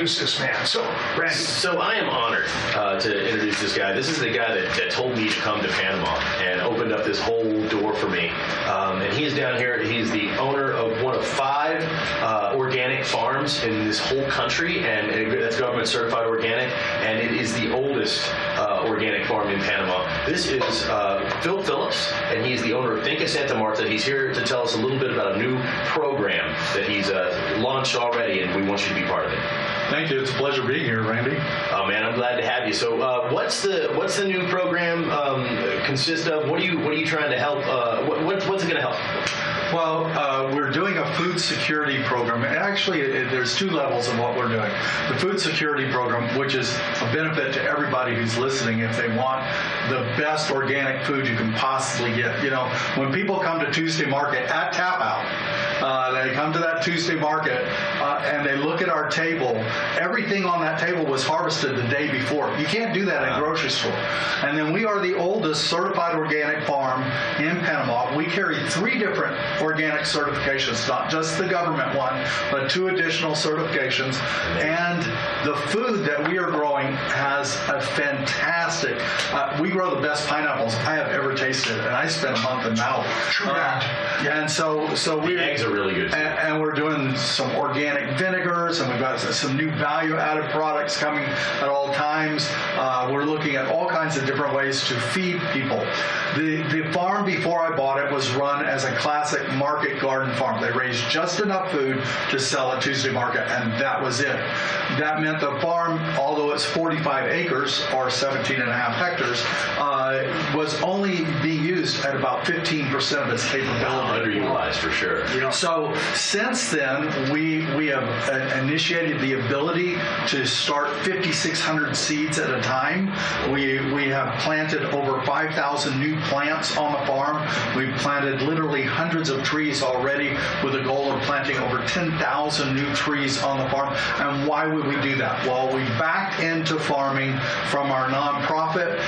introduce this man. So, Randy. So I am honored to introduce this guy. This is the guy that told me to come to Panama and opened up this whole door for me. And he is down here. He's the owner of one of 5 organic farms in this whole country, and that's government certified organic, and it is the oldest organic farm in Panama. This is Phillips, and he's the owner of Finca Santa Marta. He's here to tell us a little bit about a new program that he's launched already, and we want you to be part of it. Thank you. It's a pleasure being here, Randy. Oh man, I'm glad to have you. So, what's the new program consist of? What are you trying to help? What's it going to help? Well, we're doing a food security program. Actually, there's 2 levels of what we're doing. The food security program, which is a benefit to everybody who's listening if they want the best organic food you can possibly get. You know, when people come to Tuesday Market at Tap Out, they come to that Tuesday Market and they look at our table. Everything on that table was harvested the day before. You can't do that in a grocery store. And then we are the oldest certified organic farm in Panama. We carry 3 different organic certifications, not just the government one, but 2 additional certifications. And the food that we are growing has a fantastic, we grow the best pineapples I have ever tasted, and I spent a month in Maui. And so the eggs are really good. And we're doing some organic vinegars, and we've got some new value-added products coming at all times. We're looking at all kinds of different ways to feed people. The farm before I bought it was run as a classic market garden farm. They raised just enough food to sell at Tuesday Market, and that was it. That meant the farm, although it's 45 acres or 17 and a half hectares, was only being used at about 15% of its capability. Underutilized for sure. So since then, we have initiated the ability to start 5,600 seeds at a time. We have planted over 5,000 new plants on the farm. We've planted literally hundreds of trees already with a goal of planting over 10,000 new trees on the farm. And why would we do that? Well, we backed into farming from our nonprofit.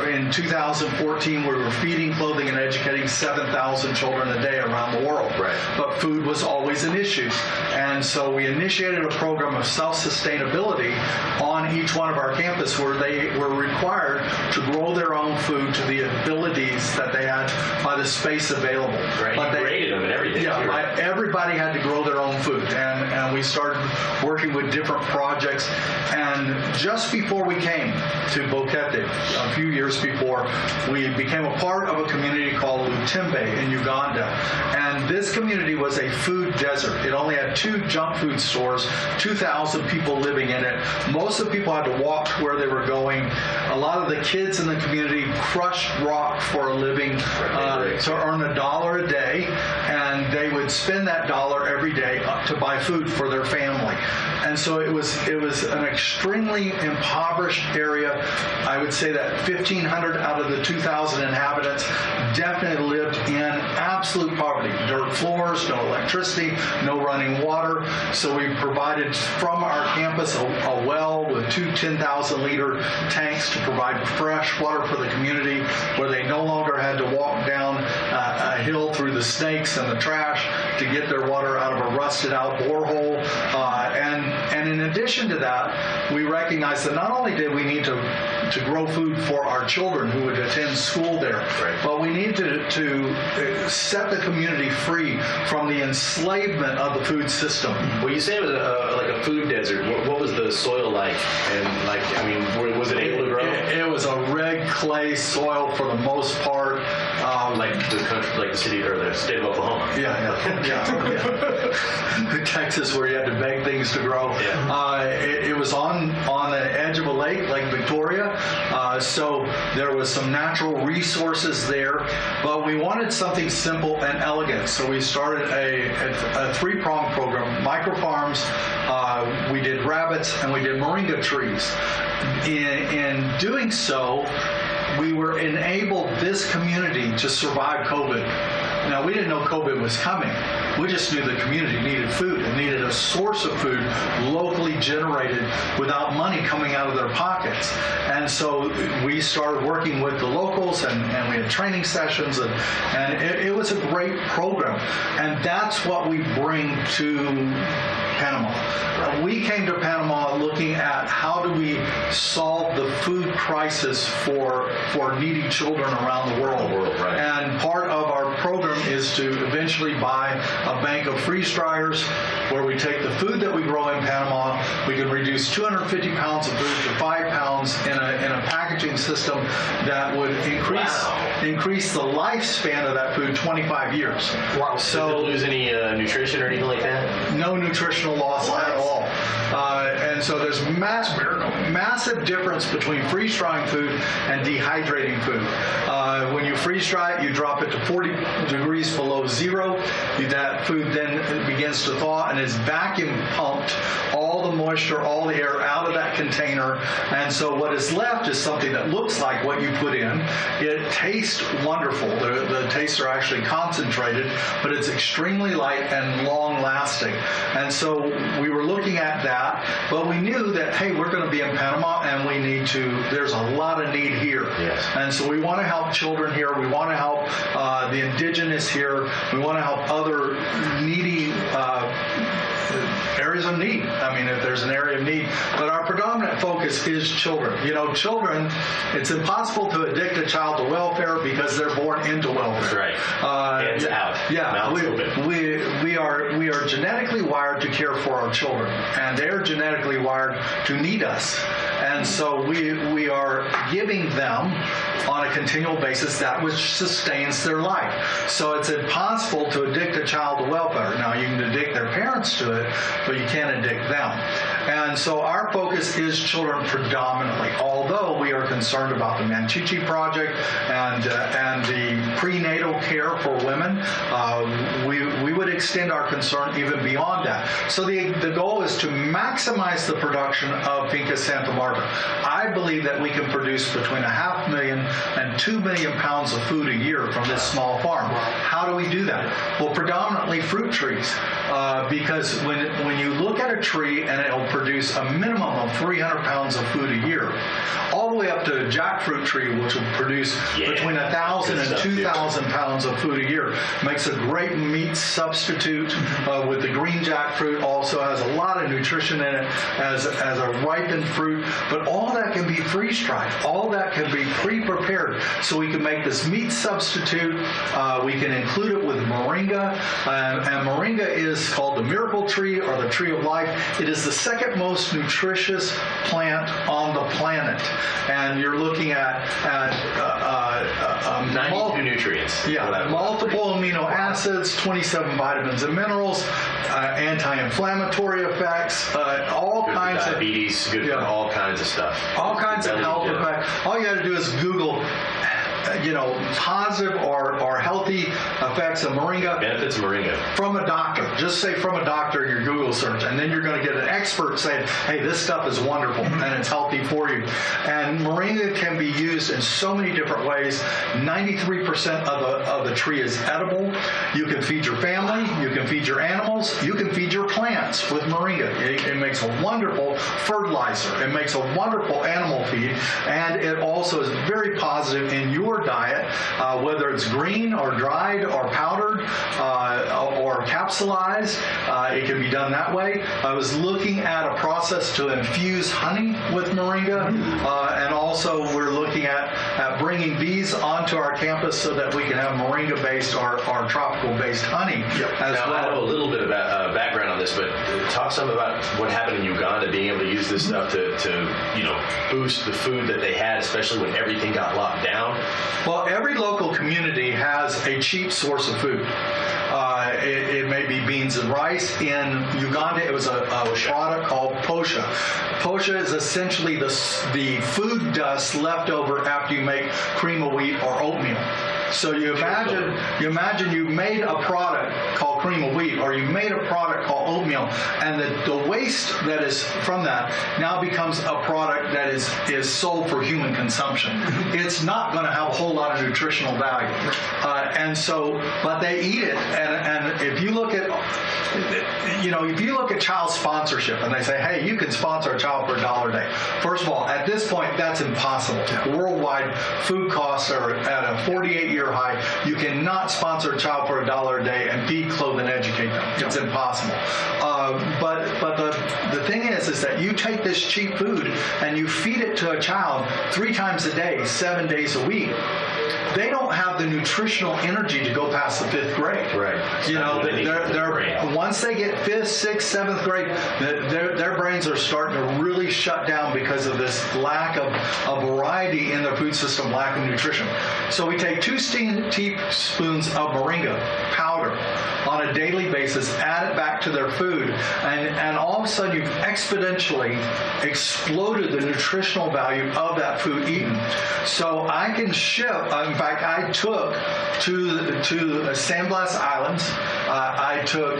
In 2014, we were feeding, clothing, and educating 7,000 children a day around the world. Right. But food was always an issue. And so we initiated a program of self-sustainability on each one of our campus where they were required to grow their own food to the abilities that they had by the space available. Right. But they graded them and everything. Yeah, everybody had to grow their own food. And we started working with different projects. And just before we came to Boquete, a few years before, we became a part of a community called Lutembe in Uganda. And this community was a food desert. It only had 2 junk food stores, 2,000 people living in it. Most of the people had to walk to where they were going. A lot of the kids in the community crushed rock for a living to earn $1 a day, and they would spend that $1 every day to buy food for their family. And so it was an extremely impoverished area. I would say that 1,500 out of the 2,000 inhabitants definitely lived in absolute poverty. Dirt floors, no electricity, no running water. So we provided from our campus a well with 2 10,000-liter tanks to provide fresh water for the community, where they no longer had to walk down a hill through the snakes and the trash to get their water out of a rusted-out borehole. And in addition to that, we recognized that not only did we need to grow food for our children who would attend school there, but we need to set the community free from the enslavement of the food system. Well, you say it was like a food desert. What was the soil like? And was it able to grow? It was a red clay soil for the most part. Like the country, like the city or the state of Oklahoma. Yeah. Texas, where you had to beg things to grow. Yeah. It was on the edge of a lake, Lake Victoria. So there was some natural resources there, but we wanted something simple and elegant. So we started a 3-pronged program: micro farms, we did rabbits, and we did moringa trees. In doing so, we were enabled this community to survive COVID. Now, we didn't know COVID was coming. We just knew the community needed food and needed a source of food locally generated without money coming out of their pockets. And so we started working with the locals, and we had training sessions, and it was a great program. And that's what we bring to Panama. We came to Panama looking at how do we solve the food crisis for needy children around the world. Right. And part of our program is to eventually buy a bank of freeze dryers where we take the food that we grow in Panama. We can reduce 250 pounds of food to 5 pounds in a packaging system that would increase the lifespan of that food 25 years. Wow. So does it lose any nutrition or anything like that? No nutritional loss at all. And so there's massive difference between freeze drying food and dehydrating food. When you freeze dry it, you drop it to 40 degrees below zero. That food then begins to thaw and is vacuum pumped all the moisture, all the air out of that container. And so what is left is something that looks like what you put in. It tastes wonderful. The tastes are actually concentrated, but it's extremely light and long lasting. And so we were looking at that, but we knew that, hey, we're going to be in Panama and there's a lot of need here. Yes. And so we want to help children here. We want to help the indigenous here. We want to help other needy areas of need. I mean, if there's an area of need. But our predominant focus is children. You know, children, it's impossible to addict a child to welfare because they're born into welfare. Right. Hands out. Yeah. Mouths open. We are genetically wired to care for our children, and they're genetically wired to need us. And so we are giving them on a continual basis that which sustains their life. So it's impossible to addict a child to welfare. Now, you can addict their parents to it, but you can't addict them. And so our focus is children predominantly, although we are concerned about the Manchichi Project and the prenatal care for women. We would extend our concern even beyond that. So the goal is to maximize the production of Finca Santa Marta. I believe that we can produce between 500,000 and 2 million pounds of food a year from this small farm. How do we do that? Well, predominantly fruit trees, because when you look at a tree and it'll produce a minimum of 300 pounds of food a year, all the way up to a jackfruit tree, which will produce between 1,000 and 2,000 pounds of food a year. Makes a great meat substitute with the green jackfruit. Also has a lot of nutrition in it as a ripened fruit. But all that can be freeze-dried. All that can be pre-prepared. So we can make this meat substitute. We can include it with moringa. And moringa is called the miracle tree or the tree of life. It is the second most nutritious plant on the planet. And you're looking at 92 nutrients. Yeah, multiple amino acids, 27 vitamins and minerals, anti-inflammatory effects, all kinds of diabetes, good for all kinds of stuff. All kinds of health effects. All you got to do is Google positive or healthy effects of moringa. Benefits of moringa. From a doctor. Just say from a doctor in your Google search, and then you're going to get an expert saying, hey, this stuff is wonderful and it's healthy for you. And moringa can be used in so many different ways. 93% of the tree is edible. You can feed your family. You can feed your animals. You can feed your plants with moringa. It makes a wonderful fertilizer. It makes a wonderful animal feed, and it also is very positive in your diet, whether it's green or dried or powdered or capsulized. It can be done that way. I was looking at a process to infuse honey with moringa, and also we're looking at bringing bees onto our campus so that we can have moringa-based or tropical-based honey as well. I know a little bit about background on this, but talk some about what happened in Uganda, being able to use this stuff to boost the food that they had, especially when everything got locked down. Well, every local community has a cheap source of food. It may be beans and rice. In Uganda, it was a product called posha. Posha is essentially the food dust left over after you make cream of wheat or oatmeal. So you imagine you made a product called called cream of wheat, or you've made a product called oatmeal, and the waste that is from that now becomes a product that is sold for human consumption. It's not going to have a whole lot of nutritional value. And so, but they eat it. And if you look at, if you look at child sponsorship and they say, hey, you can sponsor a child for $1 a day. First of all, at this point, that's impossible. Worldwide food costs are at a 48-year high. You cannot sponsor a child for $1 a day and feed, clothe, and educate them. It's impossible. But the thing is that you take this cheap food and you feed it to a child 3 times a day, 7 days a week. They don't have the nutritional energy to go past the 5th grade. Right. They're once they get 5th, 6th, 7th grade, their brains are starting to really shut down because of this lack of variety in their food system, lack of nutrition. So we take 2 teaspoons of moringa powder on a daily basis, add it back to their food, and all of a sudden you've exponentially exploded the nutritional value of that food eaten. So I can ship. In fact, I took to San Blas Islands. I took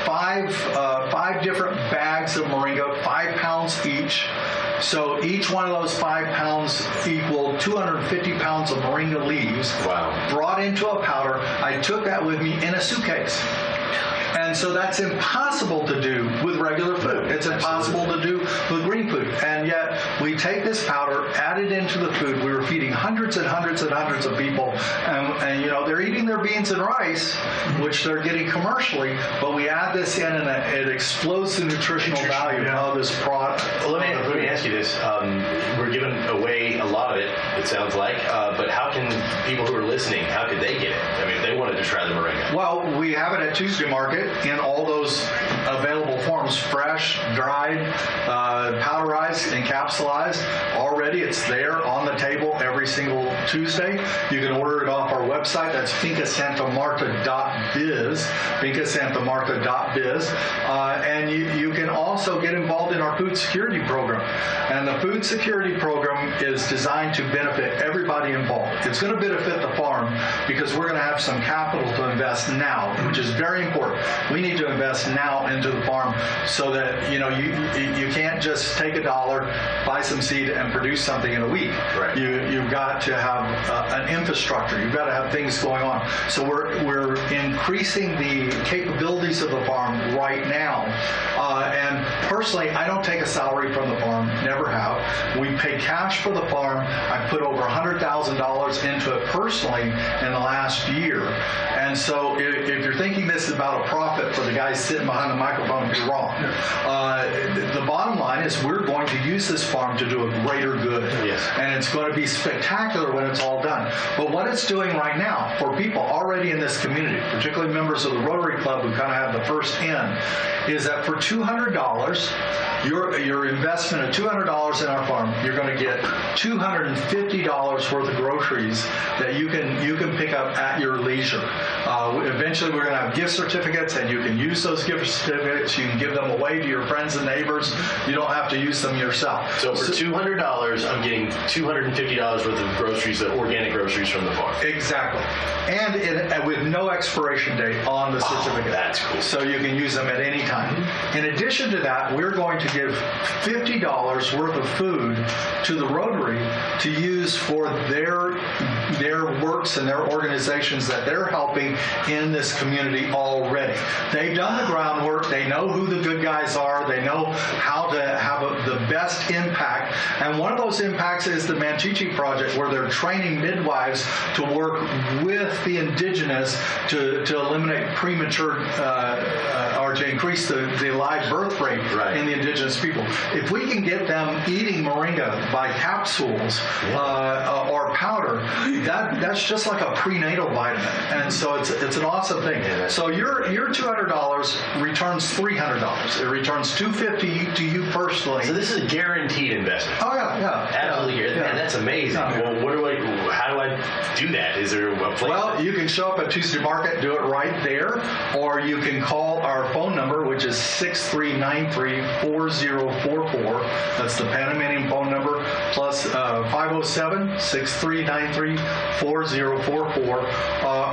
5 different bags of moringa, 5 pounds each. So each one of those 5 pounds equaled 250 pounds of moringa leaves. Wow. Brought into a powder. I took that with me in a suitcase. And so that's impossible to do with regular food. It's impossible to do with green food. And yet we take this powder, add it into the food. We were feeding hundreds and hundreds and hundreds of people. And they're eating their beans and rice, which they're getting commercially, but we add this in and it explodes the nutritional value of this product. Well, let me ask you this. We're giving away a lot of it, it sounds like, but how can people who are listening, how could they get it? I mean, if they wanted to try the moringa. Well, we have it at Tuesday Market in all those available forms: fresh, dried, powderized, encapsulized. Already it's there on the table every single Tuesday. You can order it off our website. That's fincasantamarta.biz, fincasantamarta.biz. And you can also get involved in our food security program. And the food security program is designed to benefit everybody involved. It's going to benefit the farm because we're going to have some capital to invest now, which is very important. We need to invest now into the farm so that you can't just take $1, buy some seed, and produce something in a week. Right. You've got to have an infrastructure. You've got to have things going on. So we're increasing the capabilities of the farm right now. And personally, I don't take a salary from the farm. Never have. We pay cash for the farm. I put over $100,000 into it personally in the last year. And so if you're thinking this is about a profit for the guys sitting behind the microphone, you're wrong. The bottom line is we're going to use this farm to do a greater good. Yes. And it's going to be spectacular when it's all done. But what it's doing right now for people already in this community, particularly members of the Rotary Club who kind of have the first in, is that for $200, your investment of $200 in our farm, you're going to get $250 worth of groceries that you can pick up at your leisure. Eventually, we're going to have gift certificates, and you can use those gift certificates. You can give them away to your friends and neighbors. You don't have to use them yourself. So for $200, I'm getting $250 worth of groceries, organic groceries from the farm. Exactly. And with no expiration date on the certificate. That's cool. So you can use them at any time. In addition to that, we're going to give $50 worth of food to the Rotary to use for their works and their organizations that they're helping in this community already. They've done the groundwork. They know who the good guys are. They know how to have the best impact. And one of those impacts is the Manchichi Project, where they're training midwives to work with the indigenous to eliminate premature or to increase the live birth rate in the indigenous people. If we can get them eating moringa by capsules or powder, that's just like a prenatal vitamin. And so it's an awesome thing. So your $200 returns $300. It returns $250 to you personally. So this is a guaranteed investment. Oh yeah. Absolutely. Yeah. Man, that's amazing. Well, how do I do that? Is there a place? Well, you can show up at Tuesday Market, do it right there, or you can call our phone number, which is 6393-4044. That's the Panamanian phone number, plus 507-6393-4044.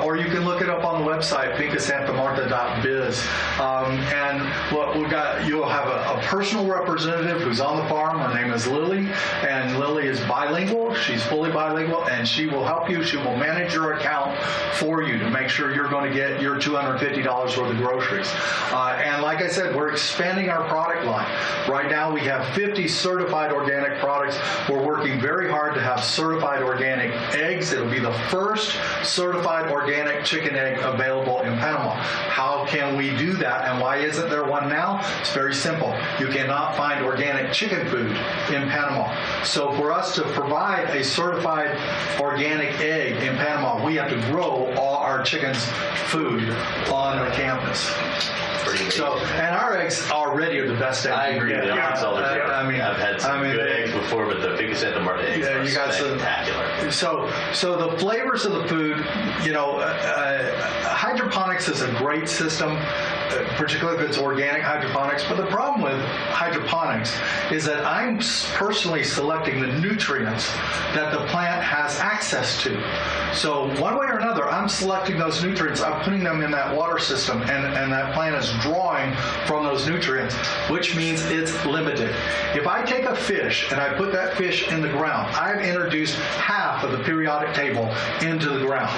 or you can look it up on the website, fincasantamarta.biz. And what we got, you'll have a personal representative who's on the farm. Her name is Lily, and Lily is bilingual. She's fully bilingual, and she will help you. She will manage your account for you to make sure you're going to get your $250 worth of groceries. And like I said, we're expanding our product line. Right now, we have 50 certified organic products. We're working very hard to have certified organic eggs. It'll be the first certified organic chicken egg available in Panama. How can we do that, and why isn't there one now? It's very simple. You cannot find organic chicken food in Panama. So for us to provide a certified organic egg in Panama, we have to grow all our chickens' food on the campus. So, and our eggs already are the best eggs. I agree. I've had some good eggs before, but the Finca Santa Marta eggs are spectacular. So the flavors of the food, hydroponics is a great system, particularly if it's organic hydroponics. But the problem with hydroponics is that I'm personally selecting the nutrients that the plant has access to. So one way or another, I'm selecting those nutrients. I'm putting them in that water system, and that plant is drawing from those nutrients, which means it's limited. If I take a fish and I put that fish in the ground, I've introduced half of the periodic table into the ground.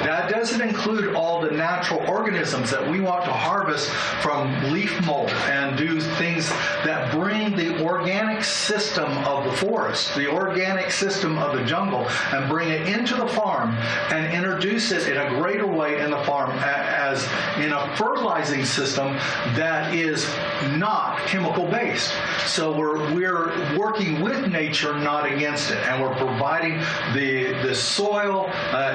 That doesn't include all the natural organisms that we want to harvest from leaf mold and do things that bring the organic system of the forest, the organic system of the jungle, and bring it into the farm and introduce it in a greater way in the farm as in a fertilizing system that is not chemical based. So we're working with nature, not against it, and we're providing the soil.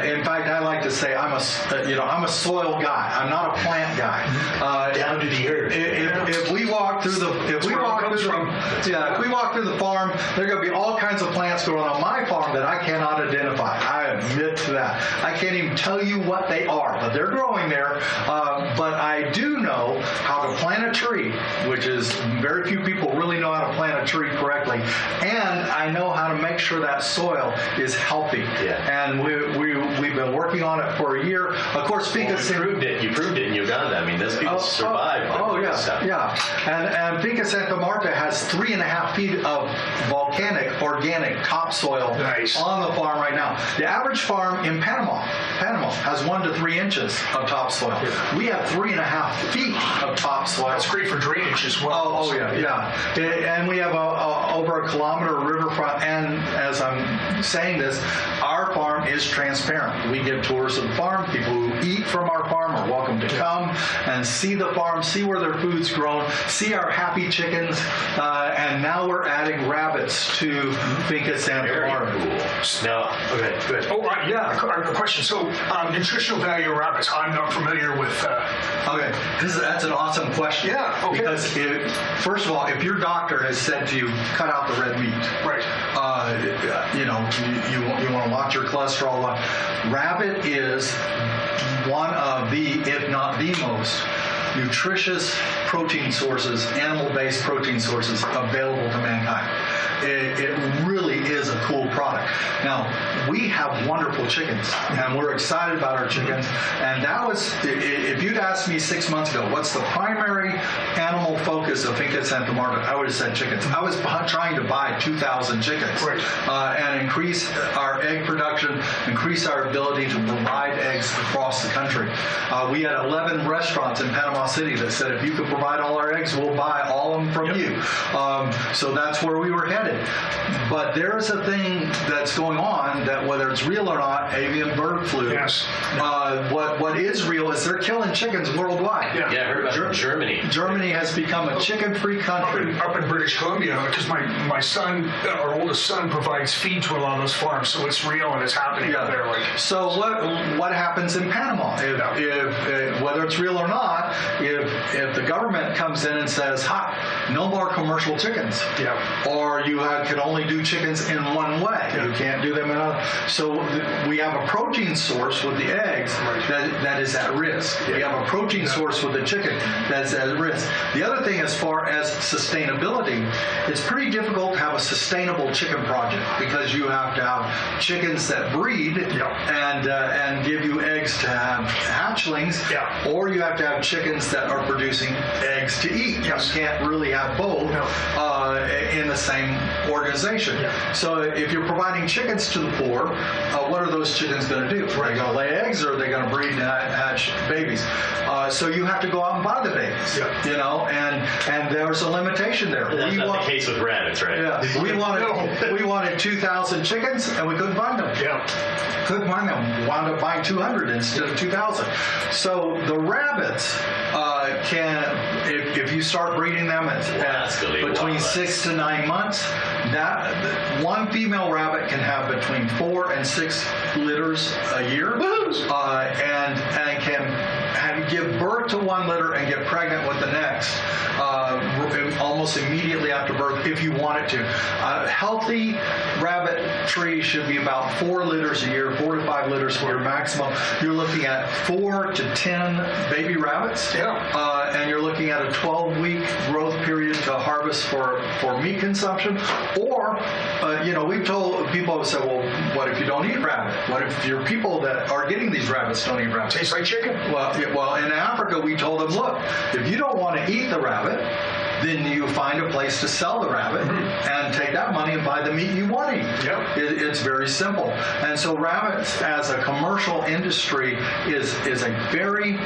In fact, I like to say I'm a soil guy. I'm not a plant guy. Down to the earth. If we walk through the farm, there are going to be all kinds of plants growing on my farm that I cannot identify. I admit to that. I can't even tell you what they are, but they're growing there. But I do know how to plant a tree, which is very few people really know how to plant a tree correctly, and I know how to make sure that soil is healthy. Yeah. And we've been working on it for a year. Of course, you proved it in Uganda. I mean, those people survived. And Finca Santa Marta has 3.5 feet of volcanic organic topsoil on the farm right now. The average farm in Panama has 1 to 3 inches of topsoil. We have 3.5 feet of topsoil. That's great for drainage as well. And we have over 1 kilometer of riverfront. And as I'm saying this, our farm is transparent. We give tours of the farm. People who eat from our farm are welcome to come and see the farm, see where their food's grown, see our happy chickens. And now we're adding rabbits to Finca Santa Marta. Cool. Now, okay, good. A question. So, nutritional value of rabbits. I'm not familiar with. Okay, that's an awesome question. Yeah. Okay. Because first of all, if your doctor has said to you, cut out the red meat, right? You want to watch your cholesterol. Rabbit is one of the, if not the most nutritious protein sources, animal-based protein sources available to mankind. It really is a cool product. Now, we have wonderful chickens, and we're excited about our chickens. And that was, if you'd asked me 6 months ago, what's the primary animal focus of Finca Santa Marta, I would have said chickens. I was trying to buy 2,000 chickens and increase our egg production, increase our ability to provide eggs across the country. We had 11 restaurants in Panama City that said, if you could provide all our eggs, we'll buy all of them from you. So that's where we were headed. But there is a thing that's going on that, whether it's real or not, avian bird flu. Yes. What is real is they're killing chickens worldwide. Yeah, I heard about Germany. Germany has become a chicken-free country. Up in British Columbia, because my son, our oldest son, provides feed to a lot of those farms, so it's real and it's happening out there. So what happens in Panama? If whether it's real or not, if the government comes in and says, no more commercial chickens, or you can only do chickens in one way, you can't do them in another. So we have a protein source with the eggs that is at risk. We have a protein source with the chicken that's at risk. The other thing, as far as sustainability, it's pretty difficult to have a sustainable chicken project because you have to have chickens that breed and give you eggs to have hatchlings, or you have to have chickens that are producing eggs to eat. You can't really have both in the same organization. So if you're providing chickens to the poor, what are those chickens going to do? Are they going to lay eggs, or are they going to breed and hatch babies? So you have to go out and buy the babies, and there's a limitation there. That's not the case with rabbits, right? Yeah, we wanted 2,000 chickens, and we couldn't find them. Couldn't find them. Wound up buying 200 instead of 2,000. So the rabbits if you start breeding them at between 6 to 9 months, that one female rabbit can have between 4 and 6 litters a year, and can give birth to one litter and get pregnant with the next almost immediately after birth if you want it to. A healthy rabbit tree should be about 4 litters a year, 4 to 5 litters a year maximum. You're looking at 4 to 10 baby rabbits, and you're looking at a 12-week growth period to harvest for meat consumption. Or, we've told people who say, well, what if you don't eat rabbit? What if your people that are getting these rabbits don't eat rabbit? Tastes like chicken. Well, in Africa, we told them, look, if you don't want to eat the rabbit, then you find a place to sell the rabbit and take that money and buy the meat you want to eat. It's very simple. And so rabbits as a commercial industry is a very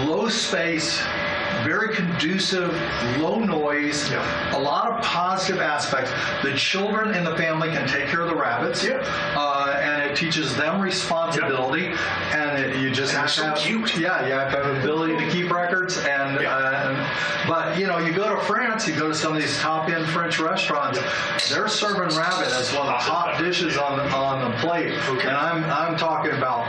low space, very conducive, low noise, a lot of positive aspects. The children in the family can take care of the rabbits, and it teaches them responsibility. And you just have to have, cute. You have to have the ability to keep records. But you go to France, you go to some of these top-end French restaurants, they're serving rabbit as one of the top dishes on the plate. And I'm talking about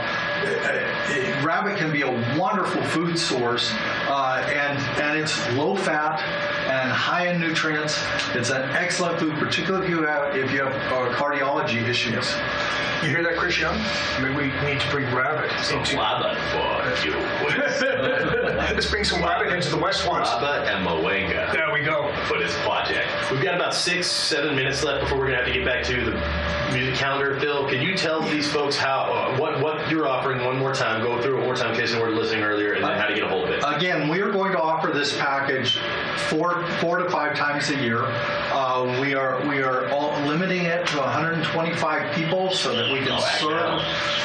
rabbit can be a wonderful food source, and it's low fat and high in nutrients. It's an excellent food, particularly if you have cardiology issues. You hear that, Chris Young? Maybe we need to bring rabbit into rabbit for you. Let's bring some rabbit into the West once. Rabbit and Moringa. There we go. For this project. We've got about 6-7 minutes left before we're going to have to get back to the music calendar. Phil, can you tell these folks what you're offering one more time? Go through it one more time in case they weren't listening earlier, and then how to get a hold of it. Again, we are going to offer this package 4 to 5 times a year. We are limiting it to 125 people so that we can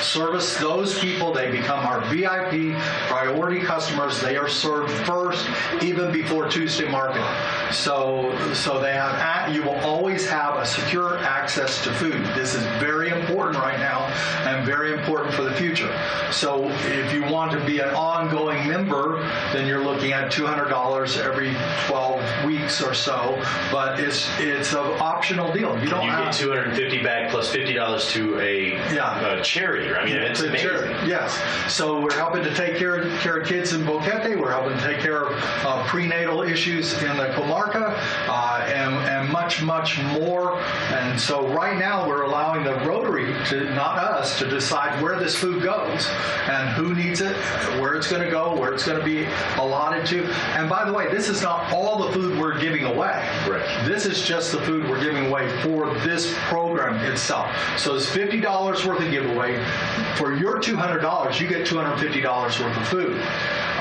service those people. They become our VIP priority customers. They are served first, even before Tuesday market. So you will always have a secure access to food. This is very important right now and very important for the future. So if you want to be an ongoing member, then you're looking at $200 every 12 weeks or so. But it's an optional deal. You get $250 back plus $50 to a charity. I mean, it's amazing. Charity. Yes. So we're helping to take care of kids in Boquete. We're helping to take care of prenatal issues in the Comarca, and much, much more. And so right now we're allowing the Rotary, not us, to decide where this food goes and who needs it, where it's going to go, where it's going to be allotted to. And by the way, this is not all the food we're giving away. Right. This is just the food we're giving away for this program itself. So it's $50 worth of giveaway. For your $200, you get $250 worth of food.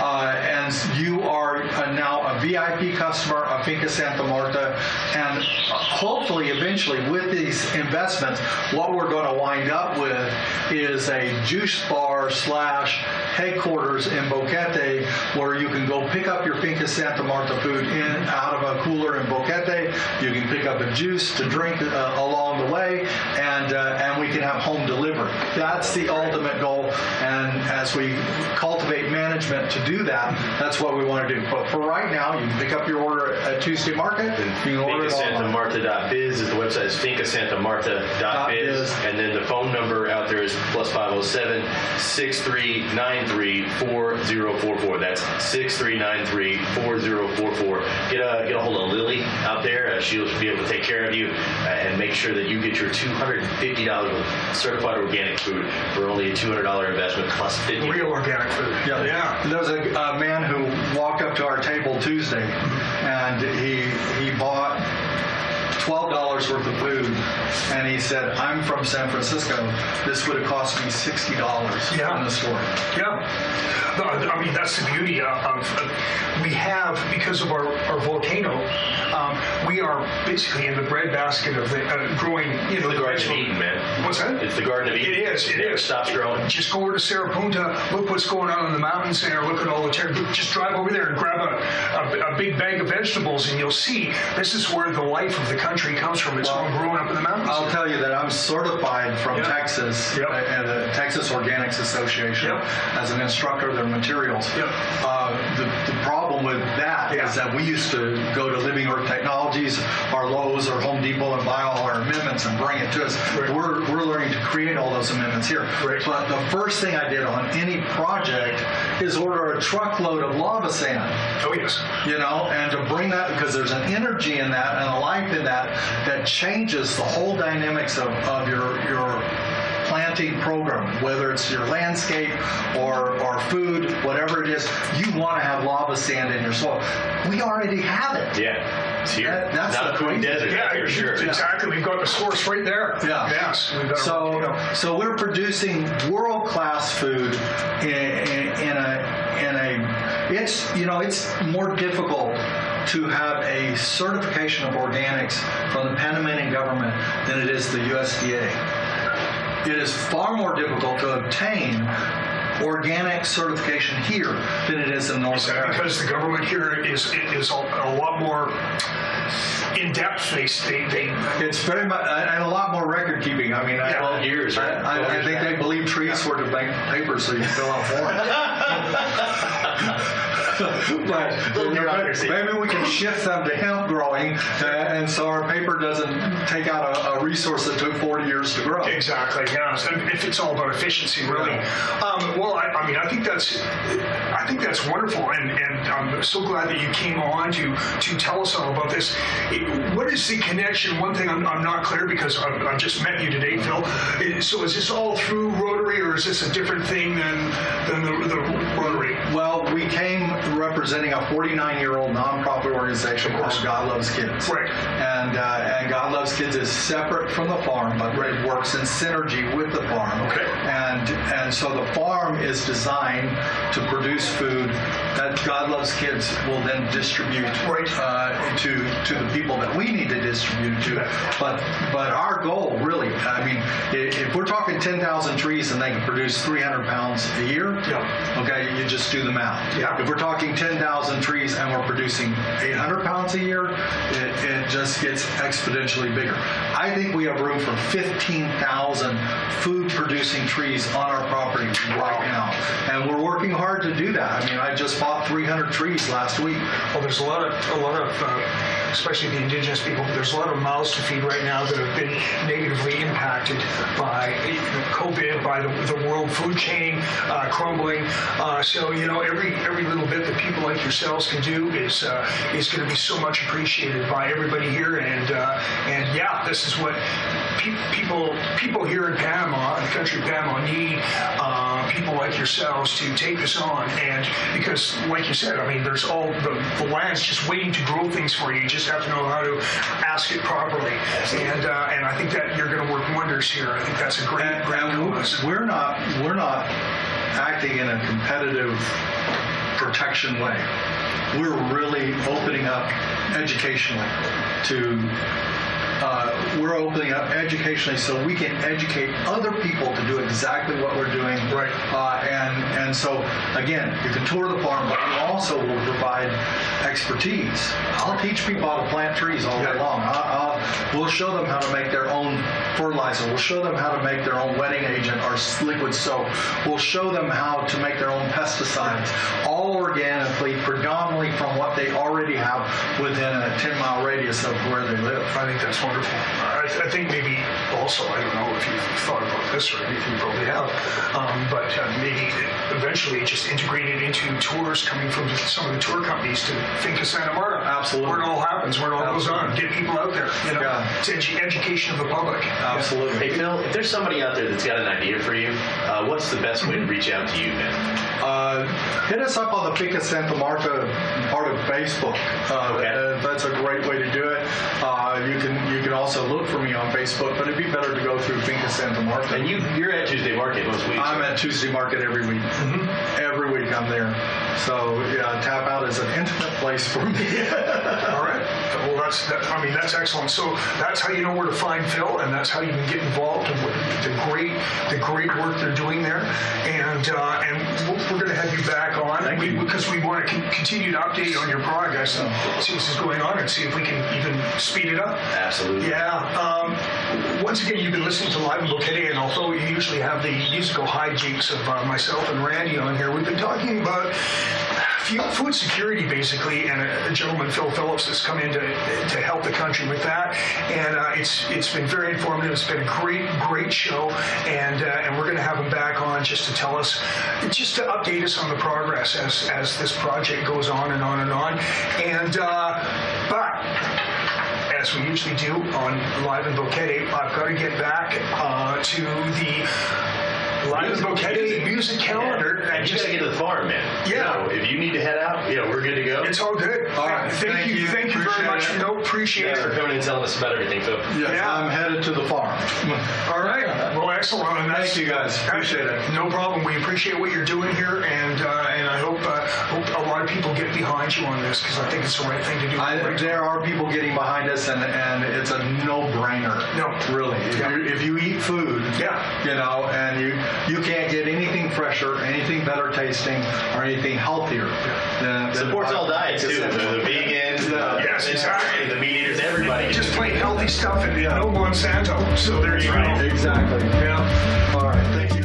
And you are now a VIP customer of Finca Santa Marta, and hopefully eventually with these investments, what we're going to wind up with is a juice bar / headquarters in Boquete where you can go pick up your Finca Santa Marta food out of a cooler in Boquete. You can pick up a juice to drink along the way, and and we can have home delivery. That's the ultimate goal. And as we cultivate management to do that, that's what we want to do. But for right now, you can pick up your order at Tuesday Market. You can order it online. FincaSantaMarta.biz is the website. Is FincaSantaMarta.biz, and then the phone number out there is +507 6393-4044. That's 6393-4044. Get a hold of Lily out there. She'll be able to take care of you and make sure that you get your $250 certified organic food for only a $200 investment plus $50. Real organic food. Yeah. There was a man who walked up to our table Tuesday, and he bought $12 worth of food, and he said, "I'm from San Francisco. This would have cost me $60 in the store." Yeah. I mean, that's the beauty of we have, because of our volcano, we are basically in the breadbasket of the growing, the Garden of Eden, man. What's that? It's the Garden of Eden. It is. It stops growing. Just go over to Sarapunta, look what's going on in the mountains there, look at all the just drive over there and grab a big bag of vegetables, and you'll see this is where the life of the country comes from. It's all growing up in the mountains. I'll tell you that I'm certified from Texas, and the Texas Organics Association, as an instructor of their materials. The problem with that is that we used to go to Living Earth Technologies, our Lowe's or Home Depot, and buy all our amendments and bring it to us. Right. We're learning to create all those amendments here. Right. But the first thing I did on any project is order a truckload of lava sand. Oh, yes. And to bring that, because there's an energy in that and a life in that changes the whole dynamics of your planting program, whether it's your landscape or food, whatever it is. You want to have lava sand in your soil. We already have it. Yeah, it's here. That's not a food desert. Yeah, for sure. Exactly. We've got the source right there. Yeah. Yes. So we're producing world-class food it's more difficult to have a certification of organics from the Panamanian government than it is the USDA. It is far more difficult to obtain organic certification here than it is in North America. Because the government here is a lot more in depth. It's very much, and a lot more record keeping. I mean, 12 years. I think they believe trees were to make paper so you can fill out forms. But maybe we can shift them to hemp growing, and so our paper doesn't take out a resource that took 40 years to grow. Exactly. Yeah. If it's all about efficiency, really. Well, I think that's wonderful, and I'm so glad that you came on to tell us all about this. What is the connection? One thing I'm not clear, because I've just met you today, Phil. So is this all through Rotary, or is this a different thing than the Rotary? Well, we came representing a 49-year-old nonprofit organization called God Loves Kids. Right. And God Loves Kids is separate from the farm, but it works in synergy with the farm. Okay. And so the farm is designed to produce food that God Loves Kids will then distribute to the people that we need to distribute to. But our goal, really, I mean, if we're talking 10,000 trees and they can produce 300 pounds a year, okay, you just do the math. Yeah. If we're talking 10,000 trees and we're producing 800 pounds a year, it just gets exponentially bigger. I think we have room for 15,000 food-producing trees on our property right now, and we're working hard to do that. I mean, I just bought 300 trees last week. Well, there's a lot of especially the indigenous people. There's a lot of mouths to feed right now that have been negatively impacted by COVID, by the world food chain crumbling. So every little bit that people like yourselves can do is going to be so much appreciated by everybody here. And this is what people here in Panama, the country of Panama, need. People like yourselves to take this on, and because, like you said, I mean, there's all the land's just waiting to grow things for you. You just have to know how to ask it properly, and I think that you're going to work wonders here. I think that's a great cause. We're not acting in a competitive protection way. We're really opening up educationally so we can educate other people to do exactly what we're doing. Right. And so, again, you can tour the farm, but you also will provide expertise. I'll teach people how to plant trees all day long. We'll show them how to make their own fertilizer fertilizer. We'll show them how to make their own wetting agent or liquid soap. We'll show them how to make their own pesticides, all organically, predominantly from what they already have within a 10-mile radius of where they live. I think that's wonderful. I think maybe also, I don't know if you've thought about this or anything, you probably have, but maybe eventually just integrate it into tours coming from some of the tour companies to Finca Santa Marta. Absolutely. Where it all happens, where it all goes on. Get people out there. You know, Yeah. it's education of the public. Absolutely. Hey, Phil, if there's somebody out there that's got an idea for you, what's the best way to reach out to you, man? Hit us up on the Finca Santa Marta part of Facebook. That's a great way to do it. You can also look for me on Facebook, but it'd be better to go through Finca Santa Marta. And you're at Tuesday Market most weeks. I'm at Tuesday Market every week. Every week I'm there. So yeah, Tap Out is an intimate place for me. All right. Well, that's excellent. So that's how you know where to find Phil, and that's how you can get involved in the great work they're doing there. And we're going to have you back on because we want to continue to update on your progress and see what's going on and see if we can even speed it up. Absolutely. Yeah. Once again, you've been listening to Live in Boquete, and although you usually have the musical hijinks of myself and Randy on here, we've been talking about food security, basically, and a gentleman, Phil Phillips, has come in to help the country with that. And it's been very informative. It's been a great show, and we're going to have him back on just to tell us, just to update us on the progress as this project goes on and on and on. And but as we usually do on Live in Boquete, I've got to get back to the Live in Boquete music calendar. And you got to get to the farm, man. Yeah. You know, if you need to head out, we're good to go. It's all good. All right. Thank you very much. Appreciate Thanks it. for coming and telling us about everything, Phil. Yes, Yeah. I'm headed to the farm. All right. Well, excellent. And Thank you, guys. Appreciate it. No problem. We appreciate what you're doing here, and I hope a lot of people get behind you on this because I think it's the right thing to do. There are people getting behind us, and it's a no-brainer. No. Really. If you eat food, and you can't get anything fresher, anything better tasting, or anything healthier. Than Supports all diets, too. The vegans, Yes, exactly. the meat eaters, everybody. Just plain healthy stuff and no Monsanto. So there you go. Exactly. Yeah. All right. Thank you.